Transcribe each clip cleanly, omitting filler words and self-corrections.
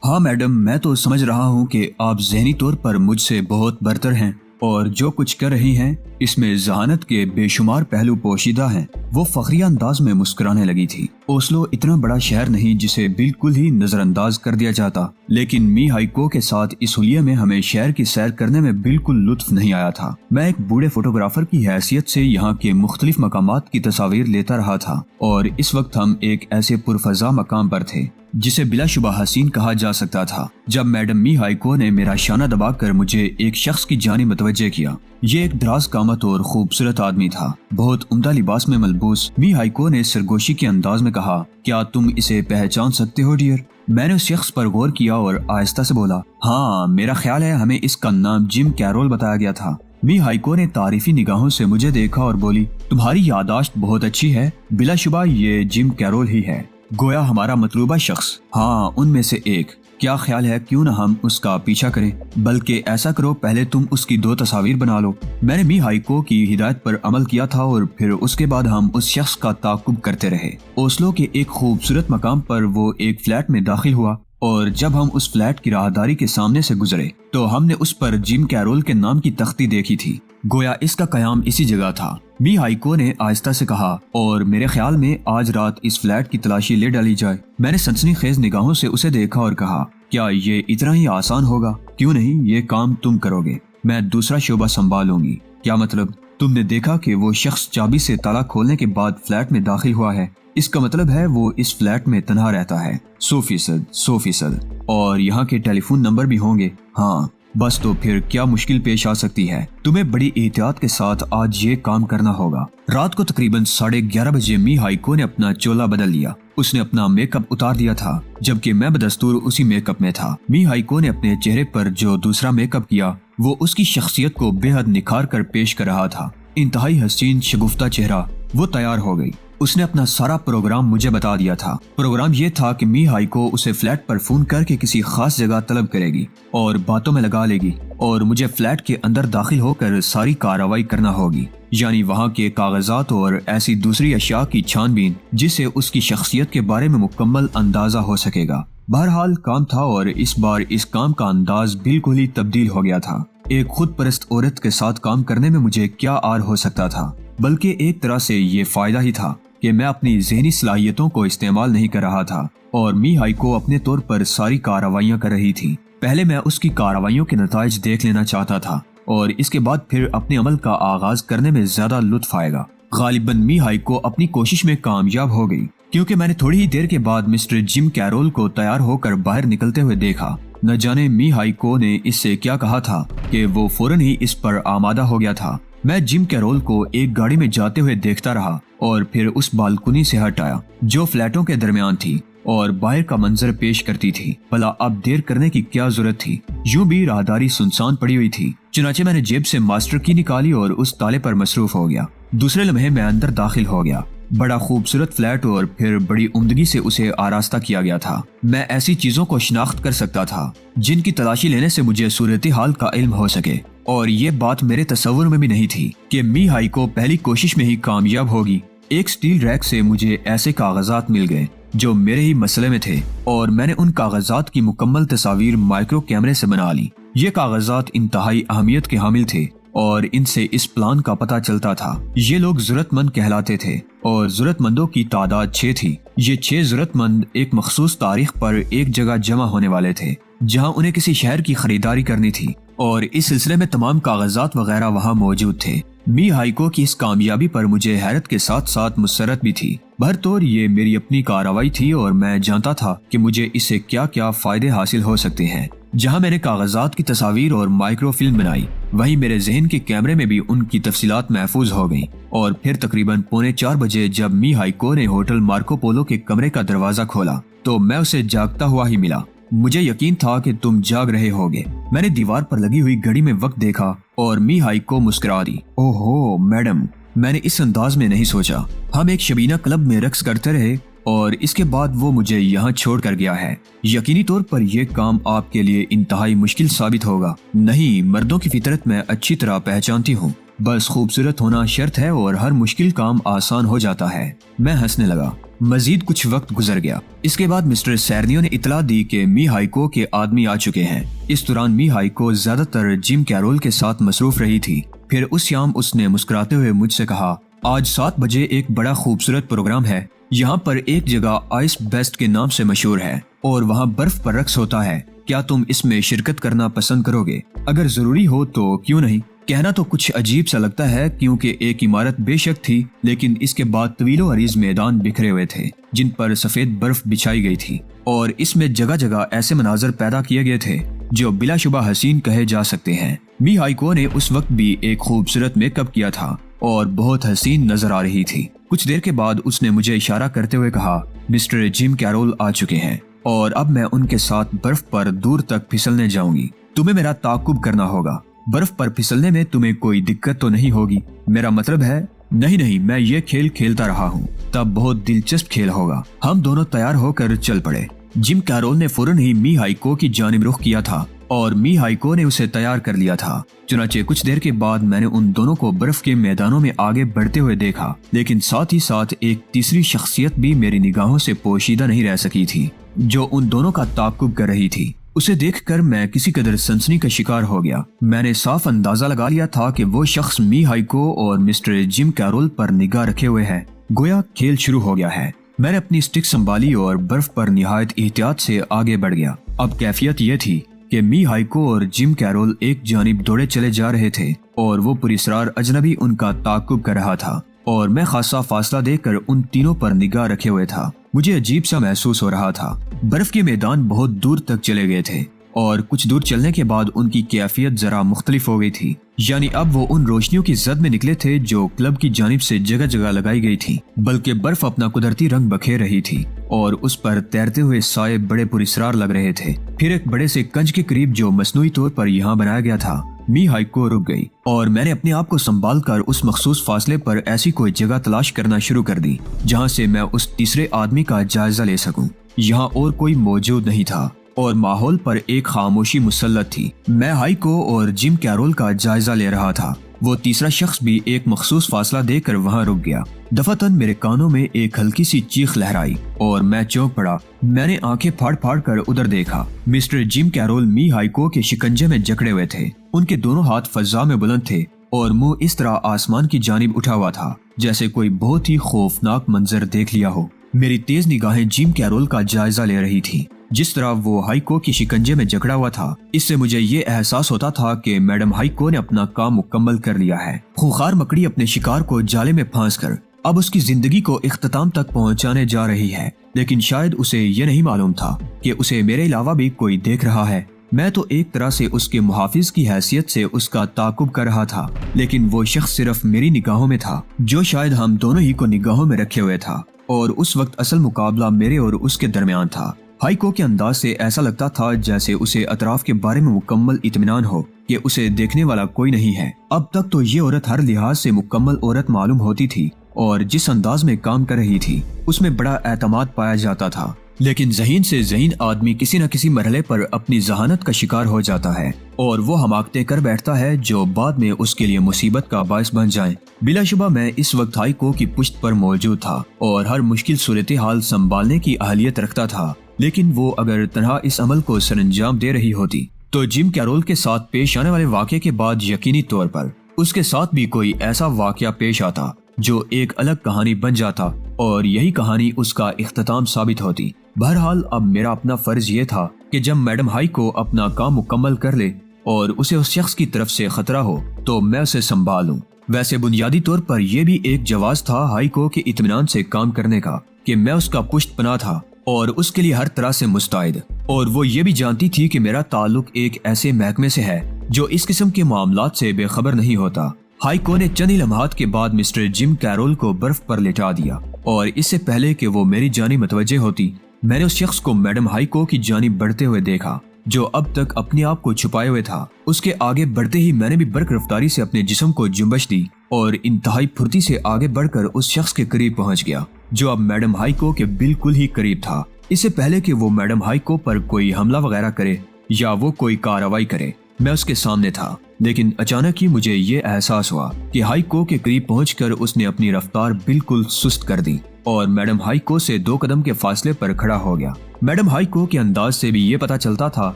हाँ मैडम, मैं तो समझ रहा हूँ कि आप ज़हनी तौर पर मुझसे बहुत बरतर हैं और जो कुछ कर रही हैं इसमें जहानत के बेशुमार पहलू पोशीदा हैं। वो फखरिया अंदाज में मुस्कुराने लगी थी। ओस्लो इतना बड़ा शहर नहीं जिसे बिल्कुल ही नजरअंदाज कर दिया जाता, लेकिन मी हाइको के साथ इस हुलिये में हमें शहर की सैर करने में बिल्कुल लुत्फ नहीं आया था। मैं एक बूढ़े फोटोग्राफर की हैसियत से यहाँ के मुख्तलिफ मकामात की तस्वीर लेता रहा था और इस वक्त हम एक ऐसे पुरफजा मकाम पर थे जिसे बिलाशुबा हसीन कहा जा सकता था। जब मैडम मी हाइको ने मेरा शाना दबाकर मुझे एक शख्स की जानी मुतवज्जे किया। ये एक दराज कामत और खूबसूरत आदमी था, बहुत उम्दा लिबास में मलबूस। मी हाइको ने सरगोशी के अंदाज में कहा, क्या तुम इसे पहचान सकते हो डियर? मैंने उस शख्स पर गौर किया और आहिस्ता से बोला, हाँ, मेरा ख्याल है हमें इसका नाम जिम कैरोल बताया गया था। मी हाइको ने तारीफी निगाहों से मुझे देखा और बोली, तुम्हारी यादाश्त बहुत अच्छी है, बिलाशुबा ये जिम कैरोल ही है, गोया हमारा मतलूबा शख्स। हाँ, उनमें से एक। क्या ख्याल है क्यों न हम उसका पीछा करें? बल्कि ऐसा करो, पहले तुम उसकी 2 तस्वीर बना लो। मैंने मी हाइको की हिदायत पर अमल किया था और फिर उसके बाद हम उस शख्स का ताकुब करते रहे। ओस्लो के एक खूबसूरत मकाम पर वो एक फ्लैट में दाखिल हुआ और जब हम उस फ्लैट की राहदारी के सामने से गुजरे तो हमने उस पर जिम कैरोल के नाम की तख्ती देखी थी। गोया इसका कयाम इसी जगह था। मी हाइको ने आहिस्ता से कहा, और मेरे ख्याल में आज रात इस फ्लैट की तलाशी ले डाली जाए। मैंने सनसनीखेज निगाहों से उसे देखा और कहा, क्या ये इतना ही आसान होगा? क्यों नहीं, ये काम तुम करोगे, मैं दूसरा शोबा संभालूंगी। क्या मतलब? तुमने देखा कि वो शख्स चाबी से ताला खोलने के बाद फ्लैट में दाखिल हुआ है, इसका मतलब है वो इस फ्लैट में तन्हा रहता है। 100%। और यहाँ के टेलीफोन नंबर भी होंगे। हाँ, बस तो फिर क्या मुश्किल पेश आ सकती है? तुम्हें बड़ी एहतियात के साथ आज ये काम करना होगा। रात को तकरीबन 11:30 बजे मी हाइको ने अपना चोला बदल लिया। उसने अपना मेकअप उतार दिया था, जबकि मैं बदस्तूर उसी मेकअप में था। मी हाइको ने अपने चेहरे पर जो दूसरा मेकअप किया वो उसकी शख्सियत को बेहद निखार कर पेश कर रहा था। इंतहाई हसीन शगुफ्ता चेहरा। वो तैयार हो गई। उसने अपना सारा प्रोग्राम मुझे बता दिया था। प्रोग्राम ये था कि मी हाइको उसे फ्लैट पर फोन करके किसी खास जगह तलब करेगी और बातों में लगा लेगी और मुझे फ्लैट के अंदर दाखिल होकर सारी कार्रवाई करना होगी, यानी वहाँ के कागजात और ऐसी दूसरी अशिया की छानबीन जिससे उसकी शख्सियत के बारे में मुकम्मल अंदाजा हो सकेगा। बहरहाल काम था और इस बार इस काम का अंदाज बिल्कुल ही तब्दील हो गया था। एक खुद परस्त औरत के साथ काम करने में मुझे क्या आर हो सकता था, बल्कि एक तरह से ये फायदा ही था कि मैं अपनी ज़हनी सलाहियतों को इस्तेमाल नहीं कर रहा था और मी हाइको अपने तौर पर सारी कार्रवाइयाँ कर रही थी। पहले मैं उसकी कार्रवाइयों के नताइज देख लेना चाहता था और इसके बाद फिर अपने अमल का आगाज करने में ज्यादा लुत्फ आएगा। गालिबन मी हाइको अपनी कोशिश में कामयाब हो गई, क्योंकि मैंने थोड़ी ही देर के बाद मिस्टर जिम कैरोल को तैयार होकर बाहर निकलते हुए देखा। न जाने मी हाइको ने इससे क्या कहा था कि वो फौरन ही इस पर आमादा हो गया था। मैं जिम कैरोल को एक गाड़ी में जाते हुए देखता रहा और फिर उस बालकनी से हट आया जो फ्लैटों के दरमियान थी और बाहर का मंजर पेश करती थी। भला अब देर करने की क्या जरूरत थी? यूं भी राहदारी सुनसान पड़ी हुई थी। चुनाचे मैंने जेब से मास्टर की निकाली और उस ताले पर मसरूफ हो गया। दूसरे लम्हे में अंदर दाखिल हो गया। बड़ा खूबसूरत फ्लैट और फिर बड़ी उम्दगी से उसे आरास्ता किया गया था। मैं ऐसी चीजों को शिनाख्त कर सकता था जिनकी तलाशी लेने से मुझे सूरत हाल का इल्म हो सके, और ये बात मेरे तस्वुर में भी नहीं थी कि मी हाइको पहली कोशिश में ही कामयाब होगी। एक स्टील रैक से मुझे ऐसे कागजात मिल गए जो मेरे ही मसले में थे और मैंने उन कागजात की मुकम्मल तस्वीर माइक्रो कैमरे से बना ली। ये कागजात इंतहाई अहमियत के हामिल थे और इनसे इस प्लान का पता चलता था। ये लोग जरूरतमंद कहलाते थे और जरूरतमंदों की तादाद 6 थी। ये 6 जरूरतमंद एक मखसूस तारीख पर एक जगह जमा होने वाले थे जहां उन्हें किसी शहर की खरीदारी करनी थी, और इस सिलसिले में तमाम कागजात वगैरह वहां मौजूद थे। मी हाइको की इस कामयाबी पर मुझे हैरत के साथ साथ मुसरत भी थी। भरतौर ये मेरी अपनी कार्रवाई थी और मैं जानता था कि मुझे इससे क्या क्या फायदे हासिल हो सकते हैं। जहां मैंने कागजात की तस्वीर और माइक्रो फिल्म बनाई, वहीं मेरे जहन के कैमरे में भी उनकी तफसीलात महफूज हो गईं। और फिर तकरीबन 3:45 बजे जब मी हाइको ने होटल मार्को पोलो के कमरे का दरवाजा खोला तो मैं उसे जागता हुआ ही मिला। मुझे यकीन था कि तुम जाग रहे होगे। मैंने दीवार पर लगी हुई घड़ी में वक्त देखा और मी हाइको मुस्कुरा दी। ओहो मैडम, मैंने इस अंदाज में नहीं सोचा। हम एक शबीना क्लब में रक्स करते रहे और इसके बाद वो मुझे यहाँ छोड़ कर गया है। यकीनी तौर पर यह काम आपके लिए इंतहाई मुश्किल साबित होगा। नहीं, मर्दों की फितरत मैं अच्छी तरह पहचानती हूँ। बस खूबसूरत होना शर्त है और हर मुश्किल काम आसान हो जाता है। मैं हंसने लगा। मजीद कुछ वक्त गुजर गया। इसके बाद मिस्टर सैरनियो ने इतला दी कि मी हाइको के आदमी आ चुके हैं। इस दौरान मी हाइको ज्यादातर जिम कैरोल के साथ मसरूफ रही थी। फिर उस शाम उसने मुस्कुराते हुए मुझसे कहा, आज 7 बजे एक बड़ा खूबसूरत प्रोग्राम है। यहाँ पर एक जगह आइस बेस्ट के नाम से मशहूर है और वहाँ बर्फ पर रक्स होता है। क्या तुम इसमें शिरकत करना पसंद करोगे? अगर जरूरी हो तो क्यों नहीं। कहना तो कुछ अजीब सा लगता है क्योंकि एक इमारत बेशक थी, लेकिन इसके बाद तवीलो अरीज मैदान बिखरे हुए थे जिन पर सफेद बर्फ बिछाई गई थी और इसमें जगह जगह ऐसे मनाजर पैदा किए गए थे जो बिलाशुबा हसीन कहे जा सकते हैं। मी हाइको ने उस वक्त भी एक खूबसूरत मेकअप किया था और बहुत हसीन नजर आ रही थी। कुछ देर के बाद उसने मुझे इशारा करते हुए कहा, मिस्टर जिम कैरोल आ चुके हैं और अब मैं उनके साथ बर्फ पर दूर तक फिसलने जाऊंगी। तुम्हें मेरा ताकुब करना होगा। बर्फ पर फिसलने में तुम्हें कोई दिक्कत तो नहीं होगी? मेरा मतलब है नहीं, मैं ये खेल खेलता रहा हूँ, तब बहुत दिलचस्प खेल होगा। हम दोनों तैयार होकर चल पड़े। जिम कैरोल ने फौरन ही मी हाइको की जानिब रुख किया था और मी हाइको ने उसे तैयार कर लिया था। चुनाचे कुछ देर के बाद मैंने उन दोनों को बर्फ के मैदानों में आगे बढ़ते हुए देखा, लेकिन साथ ही साथ एक तीसरी शख्सियत भी मेरी निगाहों से पोशीदा नहीं रह सकी थी जो उन दोनों का ताकुब कर रही थी। उसे देखकर मैं किसी कदर सनसनी का शिकार हो गया। मैंने साफ अंदाजा लगा लिया था कि वो शख्स मी हाइको और मिस्टर जिम कैरोल पर निगाह रखे हुए है। गोया खेल शुरू हो गया है। मैंने अपनी स्टिक संभाली और बर्फ पर निहायत एहतियात से आगे बढ़ गया। अब कैफियत ये थी कि मी हाइको और जिम कैरोल एक जानिब दौड़े चले जा रहे थे और वो पुरिसरार अजनबी उनका ताकुब कर रहा था और मैं खासा फासला देकर उन तीनों पर निगाह रखे हुए था। मुझे अजीब सा महसूस हो रहा था। बर्फ के मैदान बहुत दूर तक चले गए थे और कुछ दूर चलने के बाद उनकी कैफियत जरा मुख्तलिफ हो गई थी। यानी अब वो उन रोशनियों की जद में निकले थे जो क्लब की जानिब से जगह जगह लगाई गई थी, बल्कि बर्फ अपना कुदरती रंग बखेर रही थी और उस पर तैरते हुए साए बड़े पुरिसरार लग रहे थे। फिर एक बड़े से कंज के करीब जो मसनूई तौर पर यहाँ बनाया गया था, मी हाइको रुक गई और मैंने अपने आप को संभाल कर उस मखसूस फासले पर ऐसी कोई जगह तलाश करना शुरू कर दी जहाँ से मैं उस तीसरे आदमी का जायजा ले सकूं। यहाँ और कोई मौजूद नहीं था और माहौल पर एक खामोशी मुसल्लत थी। मैं हाइको और जिम कैरोल का जायजा ले रहा था। वो तीसरा शख्स भी एक मखसूस फासला देकर वहाँ रुक गया। दफातन मेरे कानों में एक हल्की सी चीख लहराई और मैं चौंक पड़ा। मैंने आंखें फाड़ फाड़ कर उधर देखा। मिस्टर जिम कैरोल मी हाइको के शिकंजे में जकड़े हुए थे। उनके दोनों हाथ फजा में बुलंद थे और मुंह इस तरह आसमान की जानिब उठा हुआ था जैसे कोई बहुत ही खौफनाक मंजर देख लिया हो। मेरी तेज निगाहें जिम कैरोल का जायजा ले रही थी। जिस तरह वो हाइको की शिकंजे में जकड़ा हुआ था, इससे मुझे ये एहसास होता था कि मैडम हाइको ने अपना काम मुकम्मल कर लिया है। खूंखार मकड़ी अपने शिकार को जाले में फांसकर अब उसकी जिंदगी को इख्तिताम तक पहुंचाने जा रही है, लेकिन शायद उसे ये नहीं मालूम था कि उसे मेरे अलावा भी कोई देख रहा है। मैं तो एक तरह से उसके मुहाफिज की हैसियत से उसका ताकुब कर रहा था, लेकिन वो शख्स सिर्फ मेरी निगाहों में था जो शायद हम दोनों ही को निगाहों में रखे हुए था और उस वक्त असल मुकाबला मेरे और उसके दरमियान था। हाइको के अंदाज से ऐसा लगता था जैसे उसे अतराफ के बारे में मुकम्मल इत्मीनान हो कि उसे देखने वाला कोई नहीं है। अब तक तो ये औरत हर लिहाज से मुकम्मल औरत मालूम होती थी और जिस अंदाज में काम कर रही थी उसमें बड़ा एतमाद पाया जाता था। लेकिन ज़हीन से ज़हीन आदमी किसी न किसी मरहले पर अपनी जहानत का शिकार हो जाता है और वो हमाकतें कर बैठता है जो बाद में उसके लिए मुसीबत का बायस बन जाए। बिलाशुबा मैं इस वक्त हाइको की पुश्त पर मौजूद था और हर मुश्किल सूरत हाल संभालने की अहलियत रखता था, लेकिन वो अगर तनहा इस अमल को सरअंजाम दे रही होती तो जिम कैरोल के साथ पेश आने वाले वाक़े के बाद यकीनी तौर पर उसके साथ भी कोई ऐसा वाक़या पेश आता जो एक अलग कहानी बन जाता और यही कहानी उसका इख्तिताम साबित होती। बहरहाल अब मेरा अपना फर्ज ये था कि जब मैडम हाइको अपना काम मुकम्मल कर ले और उसे उस शख्स की तरफ से खतरा हो तो मैं उसे संभालूं। वैसे बुनियादी तौर पर यह भी एक जवाज था हाइको के इत्मीनान से काम करने का कि मैं उसका पुश्त पनाह था और उसके लिए हर तरह से मुस्तैद, और वो ये भी जानती थी कि मेरा ताल्लुक एक ऐसे महकमे से है जो इस किस्म के मामलात से बेखबर नहीं होता। हाइको ने चंद ही लम्हात के बाद मिस्टर जिम कैरोल को बर्फ पर लेटा दिया और इससे पहले कि वो मेरी जानिब मुतवज्जे होती मैंने उस शख्स को मैडम हाइको की जानिब बढ़ते हुए देखा जो अब तक अपने आप को छुपाए हुए था। उसके आगे बढ़ते ही मैंने भी बर्क रफ्तारी से अपने जिस्म को जुम्बश दी और इंतहाई फुर्ती से आगे बढ़कर उस शख्स के करीब पहुंच गया जो अब मैडम हाइको के बिल्कुल ही करीब था। इससे पहले कि वो मैडम हाइको पर कोई हमला वगैरह करे या वो कोई कार्रवाई करे, मैं उसके सामने था। लेकिन अचानक ही मुझे ये एहसास हुआ कि हाइको के करीब पहुंचकर उसने अपनी रफ्तार बिल्कुल सुस्त कर दी और मैडम हाइको से 2 कदम के फासले पर खड़ा हो गया। मैडम हाइको के अंदाज से भी ये पता चलता था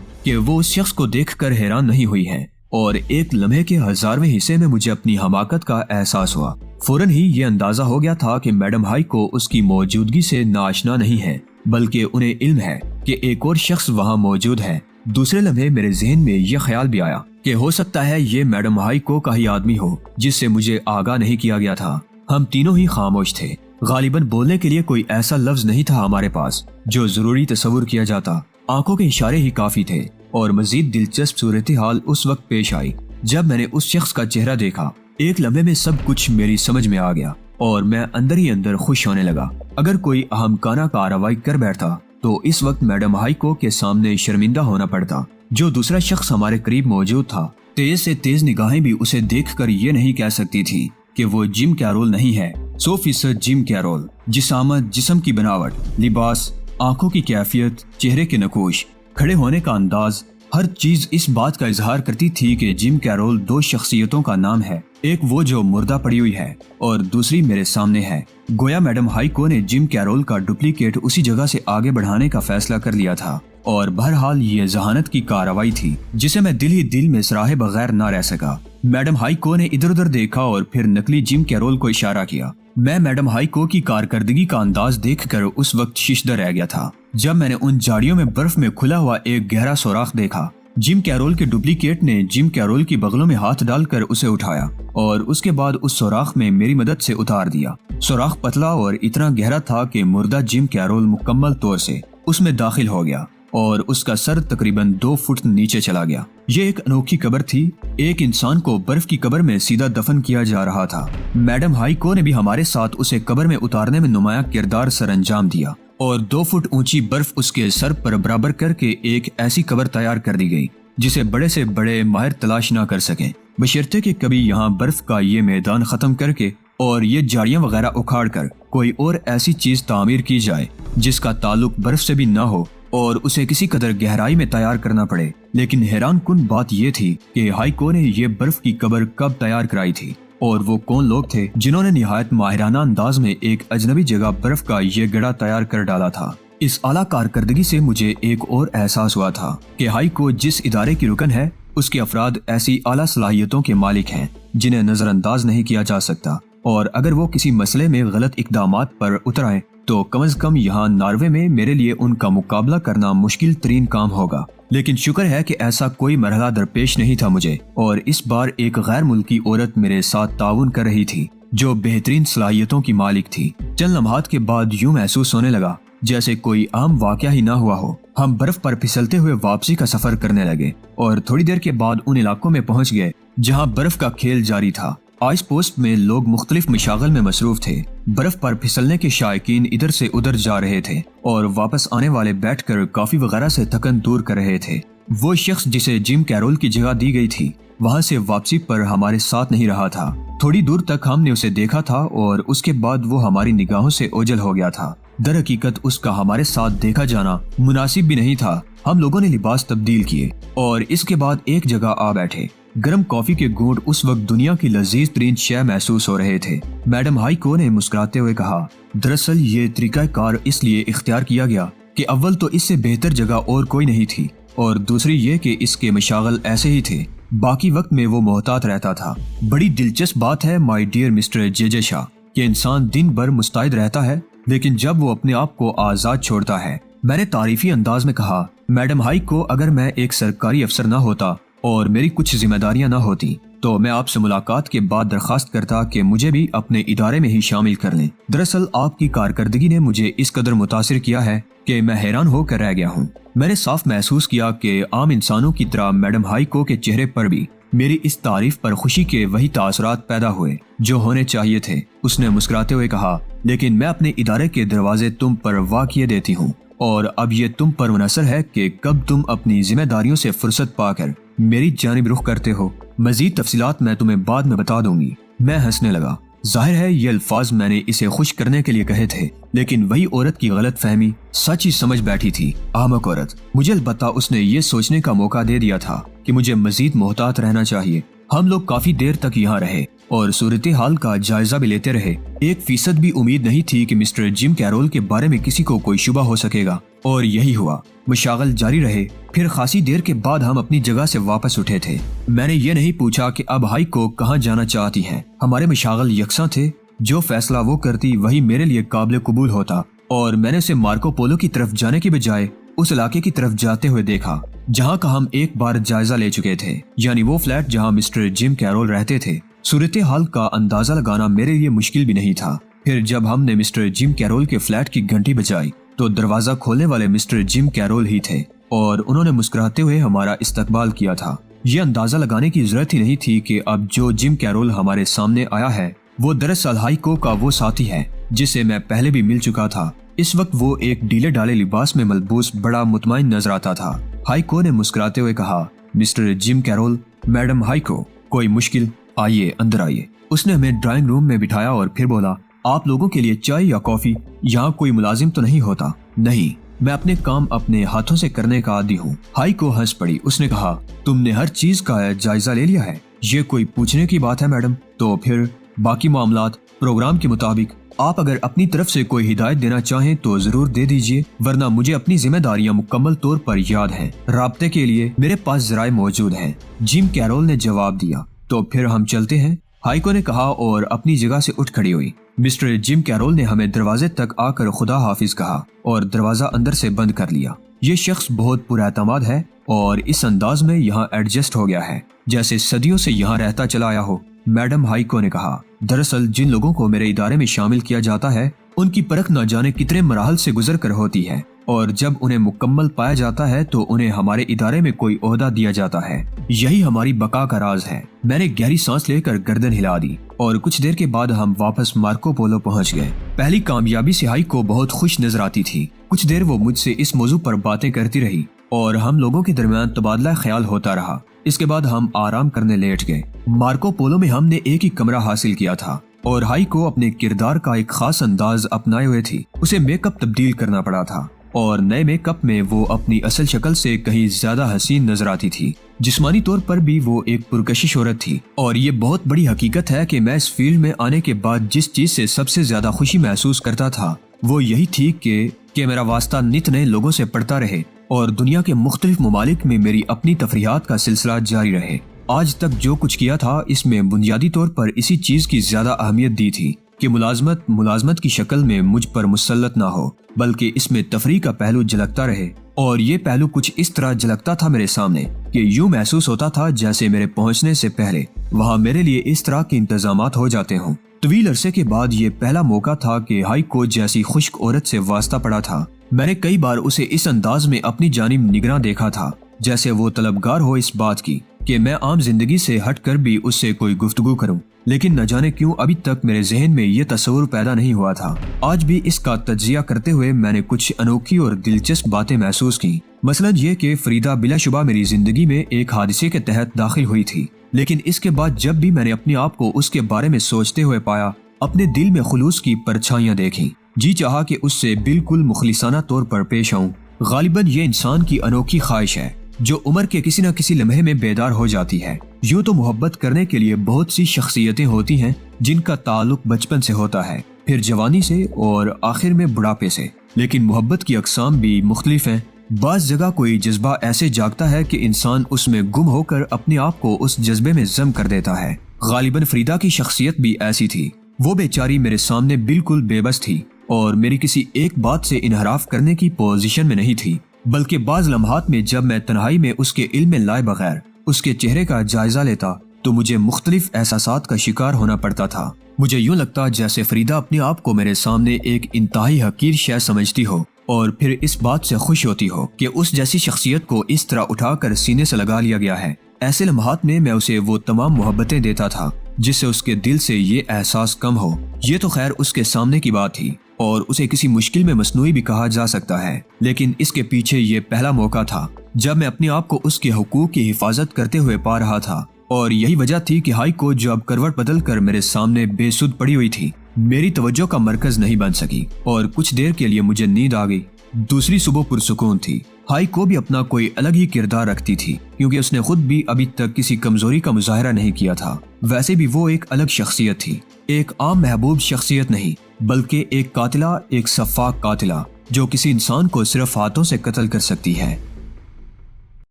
कि वो उस शख्स को देखकर हैरान नहीं हुई है, और एक लम्हे के 1000वें हिस्से में मुझे अपनी हमाकत का एहसास हुआ। फौरन ही ये अंदाजा हो गया था कि मैडम हाइको उसकी मौजूदगी से नाआशना नहीं है, बल्कि उन्हें इल्म है कि एक और शख्स वहाँ मौजूद है। दूसरे लम्हे मेरे जहन में यह ख्याल भी आया कि हो सकता है ये मैडम हाइको का ही आदमी हो जिससे मुझे आगाह नहीं किया गया था। हम तीनों ही खामोश थे। गालिबन बोलने के लिए कोई ऐसा लफ्ज नहीं था हमारे पास जो जरूरी तस्वुर किया जाता। आंखों के इशारे ही काफी थे। और मजीद दिलचस्प सूरत हाल उस वक्त पेश आई जब मैंने उस शख्स का चेहरा देखा। एक लम्हे में सब कुछ मेरी समझ में आ गया और मैं अंदर ही अंदर खुश होने लगा। अगर कोई अहमकाना कार्रवाई कर बैठता तो इस वक्त मैडम हाइको के सामने शर्मिंदा होना पड़ता। जो दूसरा शख्स हमारे करीब मौजूद था, तेज से तेज निगाहें भी उसे देखकर ये नहीं कह सकती थी कि वो जिम कैरोल नहीं है। 100% जिम कैरोल। जिसामत, जिस्म की बनावट, लिबास, आंखों की कैफियत, चेहरे के नकूश, खड़े होने का अंदाज, हर चीज इस बात का इजहार करती थी कि जिम कैरोल 2 शख्सियतों का नाम है। एक वो जो मुर्दा पड़ी हुई है और दूसरी मेरे सामने है। गोया मैडम हाइको ने जिम कैरोल का डुप्लीकेट उसी जगह से आगे बढ़ाने का फैसला कर लिया था, और बहरहाल ये जहानत की कार्रवाई थी जिसे मैं दिल ही दिल में सराहे बगैर ना रह सका। मैडम हाइको ने इधर उधर देखा और फिर नकली जिम कैरोल को इशारा किया। मैं मैडम हाइको की कारकर्दगी का अंदाज देखकर उस वक्त शिशदा रह गया था जब मैंने उन झाड़ियों में बर्फ में खुला हुआ एक गहरा सुराख देखा। जिम कैरोल के डुप्लीकेट ने जिम कैरोल की बगलों में हाथ डालकर उसे उठाया और उसके बाद उस सुराख में मेरी मदद से उतार दिया। सुराख पतला और इतना गहरा था कि मुर्दा जिम कैरोल मुकम्मल तौर से उसमें दाखिल हो गया और उसका सर तकरीबन 2 फुट नीचे चला गया। ये एक अनोखी कब्र थी। एक इंसान को बर्फ की कब्र में सीधा दफन किया जा रहा था। मैडम हाइको ने भी हमारे साथ उसे कब्र में उतारने में नुमाया किरदार सरअंजाम दिया और 2 फुट ऊंची बर्फ उसके सर पर बराबर करके एक ऐसी कब्र तैयार कर दी गई जिसे बड़े से बड़े माहिर तलाश ना कर सकें, बशर्ते कि कभी यहाँ बर्फ का ये मैदान खत्म करके और ये झाड़ियां वगैरह उखाड़ कर कोई और ऐसी चीज तामीर की जाए जिसका ताल्लुक बर्फ से भी ना हो और उसे किसी कदर गहराई में तैयार करना पड़े। लेकिन हैरान कुन बात यह थी कि हाइको ने ये बर्फ की कब्र कब तैयार कराई थी और वो कौन लोग थे जिन्होंने निहायत माहिराना अंदाज में एक अजनबी जगह बर्फ का ये गड़ा तैयार कर डाला था। इस आला कारकर्दगी से मुझे एक और एहसास हुआ था कि हाइको जिस इदारे की रुकन है उसके अफराद ऐसी आला सलाहियतों के मालिक हैं जिन्हें नजरअंदाज नहीं किया जा सकता, और अगर वो किसी मसले में गलत इकदामात पर उतर आए तो कम से कम यहाँ नॉर्वे में मेरे लिए उनका मुकाबला करना मुश्किल तरीन काम होगा। लेकिन शुक्र है कि ऐसा कोई मरहला दरपेश नहीं था मुझे, और इस बार एक गैर मुल्की औरत मेरे साथ ताउन कर रही थी जो बेहतरीन सलाहियतों की मालिक थी। चंद लम्हात के बाद यूं महसूस होने लगा जैसे कोई आम वाकया ही ना हुआ हो। हम बर्फ पर फिसलते हुए वापसी का सफर करने लगे और थोड़ी देर के बाद उन इलाकों में पहुंच गए जहां बर्फ का खेल जारी था। आइस पोस्ट में लोग मुख्तलिफ मशागल में मसरूफ थे। बर्फ पर फिसलने के शायकीन इधर से उधर जा रहे थे और वापस आने वाले बैठकर कॉफी वगैरह से थकन दूर कर रहे थे। वो शख्स जिसे जिम कैरोल की जगह दी गई थी वहाँ से वापसी पर हमारे साथ नहीं रहा था। थोड़ी दूर तक हमने उसे देखा था और उसके बाद वो हमारी निगाहों से ओझल हो गया था। दर हकीकत उसका हमारे साथ देखा जाना मुनासिब भी नहीं था। हम लोगों ने लिबास तब्दील किए और इसके बाद एक जगह आ बैठे। गर्म कॉफी के घूंट उस वक्त दुनिया की लजीज तरीन शय महसूस हो रहे थे। मैडम हाइको ने मुस्कुराते हुए कहा, दरअसल ये तरीका कार इसलिए इख्तियार किया गया कि अव्वल तो इससे बेहतर जगह और कोई नहीं थी और दूसरी ये कि इसके मशागल ऐसे ही थे। बाकी वक्त में वो मोहतात रहता था। बड़ी दिलचस्प बात है my dear mister JJ Shah कि इंसान दिन भर मुस्तैद रहता है लेकिन जब वो अपने आप को आजाद छोड़ता है। मैंने तारीफी अंदाज में कहा, मैडम हाइको, अगर मैं एक सरकारी अफसर न होता और मेरी कुछ जिम्मेदारियां न होती तो मैं आपसे मुलाकात के बाद दरखास्त करता कि मुझे भी अपने इदारे में ही शामिल कर लें। दरअसल आपकी कारकर्दगी ने मुझे इस कदर मुतासिर किया है कि मैं हैरान होकर रह गया हूँ। मैंने साफ महसूस किया कि आम इंसानों की तरह मैडम हाइको के चेहरे पर भी मेरी इस तारीफ पर खुशी के वही तासुरात पैदा हुए जो होने चाहिए थे। उसने मुस्कुराते हुए कहा, लेकिन मैं अपने इदारे के दरवाजे तुम पर वाक़िए देती हूँ और अब ये तुम पर मुनहसर है कि कब तुम अपनी जिम्मेदारियों से फुर्सत पाकर मेरी जानिब रुख करते हो। मजीद तफसीलात मैं तुम्हें बाद में बता दूंगी। मैं हंसने लगा। जाहिर है ये अल्फाज मैंने इसे खुश करने के लिए कहे थे, लेकिन वही औरत की गलत फहमी सच ही समझ बैठी थी। आहमक औरत। मुझे अलबत्ता उसने ये सोचने का मौका दे दिया था कि मुझे मजीद मोहतात रहना चाहिए हम लोग काफी देर तक यहाँ रहे और सूरत हाल का जायजा भी लेते रहे। 1% भी उम्मीद नहीं थी कि मिस्टर जिम कैरोल के बारे में किसी को कोई शुबा हो सकेगा, और यही हुआ। मशागल जारी रहे। फिर खासी देर के बाद हम अपनी जगह से वापस उठे थे। मैंने ये नहीं पूछा कि अब हाइको कहाँ जाना चाहती है। हमारे मशागल यकसा थे। जो फैसला वो करती वही मेरे लिए काबिल कबूल होता, और मैंने उसे मार्को पोलो की तरफ जाने के बजाय उस इलाके की तरफ जाते हुए देखा जहाँ का हम एक बार जायजा ले चुके थे, यानी वो फ्लैट जहाँ मिस्टर जिम कैरोल रहते थे। सूरत हाल का अंदाजा लगाना मेरे लिए मुश्किल भी नहीं था। फिर जब हमने मिस्टर जिम कैरोल के फ्लैट की घंटी बजाई तो दरवाजा खोलने वाले मिस्टर जिम कैरोल ही थे, और उन्होंने मुस्कुराते हुए हमारा इस्तकबाल किया था। ये अंदाजा लगाने की जरूरत ही नहीं थी कि अब जो जिम कैरोल हमारे सामने आया है वो दरअसल हाइको का वो साथी है जिसे मैं पहले भी मिल चुका था। इस वक्त वो एक ढीले ढाले लिबास में मलबूस बड़ा मुतमईन नजर आता था। हाइको ने मुस्कुराते हुए कहा, mister Jim Carroll, madam Haiko, कोई मुश्किल? आइए, अंदर आइए। उसने हमें ड्राइंग रूम में बिठाया और फिर बोला, आप लोगों के लिए चाय या कॉफी? यहाँ कोई मुलाजिम तो नहीं होता? नहीं, मैं अपने काम अपने हाथों से करने का आदी हूँ। हाइको हंस पड़ी। उसने कहा, तुमने हर चीज का जायजा ले लिया है? ये कोई पूछने की बात है मैडम? तो फिर बाकी मामलात प्रोग्राम के मुताबिक आप अगर अपनी तरफ से कोई हिदायत देना चाहें तो जरूर दे दीजिए, वरना मुझे अपनी जिम्मेदारियां मुकम्मल तौर पर याद हैं। राब्ते के लिए मेरे पास जराए मौजूद हैं। जिम कैरोल ने जवाब दिया। तो फिर हम चलते हैं, हाइको ने कहा और अपनी जगह से उठ खड़ी हुई। मिस्टर जिम कैरोल ने हमें दरवाजे तक आकर खुदा हाफिज कहा और दरवाजा अंदर से बंद कर लिया। ये शख्स बहुत पुरएतमाद है और इस अंदाज में यहाँ एडजस्ट हो गया है जैसे सदियों से यहाँ रहता चला आया हो। मैडम हाइको ने कहा, दरअसल जिन लोगों को मेरे इदारे में शामिल किया जाता है उनकी परख न जाने कितने मराहल से गुजर कर होती है, और जब उन्हें मुकम्मल पाया जाता है तो उन्हें हमारे इदारे में कोई ओहदा दिया जाता है। यही हमारी बका का राज है। मैंने गहरी सांस लेकर गर्दन हिला दी और कुछ देर के बाद हम वापस मार्को पोलो पहुंच गए। पहली कामयाबी से हाइको बहुत खुश नजर आती थी। कुछ देर वो मुझसे इस मौजू पर बातें करती रही और हम लोगों के दरमियान तबादला ख्याल होता रहा। इसके बाद हम आराम करने लेट गए। मार्को पोलो में हमने एक ही कमरा हासिल किया था और हाइको अपने किरदार का एक खास अंदाज अपनाए हुए थी। उसे मेकअप तब्दील करना पड़ा था और नए मेकअप में वो अपनी असल शक्ल से कहीं ज्यादा हसीन नजर आती थी। जिस्मानी तौर पर भी वो एक पुरकशिश औरत थी। और ये बहुत बड़ी हकीकत है कि मैं इस फील्ड में आने के बाद जिस चीज से सबसे ज्यादा खुशी महसूस करता था वो यही थी कि मेरा वास्ता नित नए लोगों से पड़ता रहे और दुनिया के मुख्तलिफ ममालिक में मेरी अपनी तफरीहात का सिलसिला जारी रहे। आज तक जो कुछ किया था इसमें बुनियादी तौर पर इसी चीज की ज्यादा अहमियत दी थी कि मुलाजमत की शक्ल में मुझ पर मुसल्लत ना हो, बल्कि इसमें तफरीह का पहलू झलकता रहे। और ये पहलू कुछ इस तरह झलकता था मेरे सामने कि यूं महसूस होता था जैसे मेरे पहुंचने से पहले वहाँ मेरे लिए इस तरह के इंतजामात हो जाते हों। तवील अरसे के बाद ये पहला मौका था कि हाइको जैसी खुश्क औरत से वास्ता पड़ा था। मैंने कई बार उसे इस अंदाज में अपनी जानिब निगरां देखा था जैसे वो तलबगार हो इस बात की कि मैं आम जिंदगी से हटकर भी उससे कोई गुफ्तगू करूं, लेकिन न जाने क्यों अभी तक मेरे जहन में ये तस्वुर पैदा नहीं हुआ था। आज भी इसका तज्जिया करते हुए मैंने कुछ अनोखी और दिलचस्प बातें महसूस की। मसलन ये कि फरीदा बिलाशुबा मेरी जिंदगी में एक हादसे के तहत दाखिल हुई थी, लेकिन इसके बाद जब भी मैंने अपने आप को उसके बारे में सोचते हुए पाया, अपने दिल में खुलूस की परछाइयां देखी। जी चाहा कि उससे बिल्कुल मुखलिसाना तौर पर पेश आऊं। गालिबन ये इंसान की अनोखी ख्वाहिश है जो उम्र के किसी न किसी लम्हे में बेदार हो जाती है। यूं तो मोहब्बत करने के लिए बहुत सी शख्सियतें होती हैं जिनका ताल्लुक बचपन से होता है, फिर जवानी से और आखिर में बुढ़ापे से, लेकिन मोहब्बत की अकसाम भी मुख्तलिफ हैं। बाज़ जगह कोई जज्बा ऐसे जागता है कि इंसान उसमें गुम होकर अपने आप को उस जज्बे में जम कर देता है। गालिबन फरीदा की शख्सियत भी ऐसी थी। वो बेचारी मेरे सामने बिल्कुल बेबस थी और मेरी किसी एक बात से इनहराफ करने की पोजीशन में नहीं थी, बल्कि बाज़ लम्हात में जब मैं तन्हाई में उसके इल्म में लाए बगैर उसके चेहरे का जायजा लेता तो मुझे मुख्तलिफ एहसासात का शिकार होना पड़ता था। मुझे यूं लगता जैसे फरीदा अपने आप को मेरे सामने एक इंतहाई हकीर शय समझती हो और फिर इस बात से खुश होती हो कि उस जैसी शख्सियत को इस तरह उठाकर सीने से लगा लिया गया है। ऐसे लम्हात में मैं उसे वो तमाम मोहब्बतें देता था जिससे उसके दिल से ये एहसास कम हो। ये तो खैर उसके सामने की बात थी और उसे किसी मुश्किल में मसनूई भी कहा जा सकता है, लेकिन इसके पीछे ये पहला मौका था जब मैं अपने आप को उसके हुकूक की हिफाजत करते हुए पा रहा था। और यही वजह थी कि हाइको जो अब करवट बदल कर मेरे सामने बेसुध पड़ी हुई थी, मेरी तवज्जो का मरकज नहीं बन सकी और कुछ देर के लिए मुझे नींद आ गई। दूसरी सुबह पुरसुकून थी। ہائی کو بھی اپنا کوئی الگ ہی کردار رکھتی تھی کیونکہ اس نے خود بھی ابھی تک کسی کمزوری کا مظاہرہ نہیں کیا تھا۔ ویسے بھی وہ ایک الگ شخصیت تھی، ایک عام محبوب شخصیت نہیں بلکہ ایک قاتلہ، ایک سفاک قاتلہ جو کسی انسان کو صرف ہاتھوں سے قتل کر سکتی ہے۔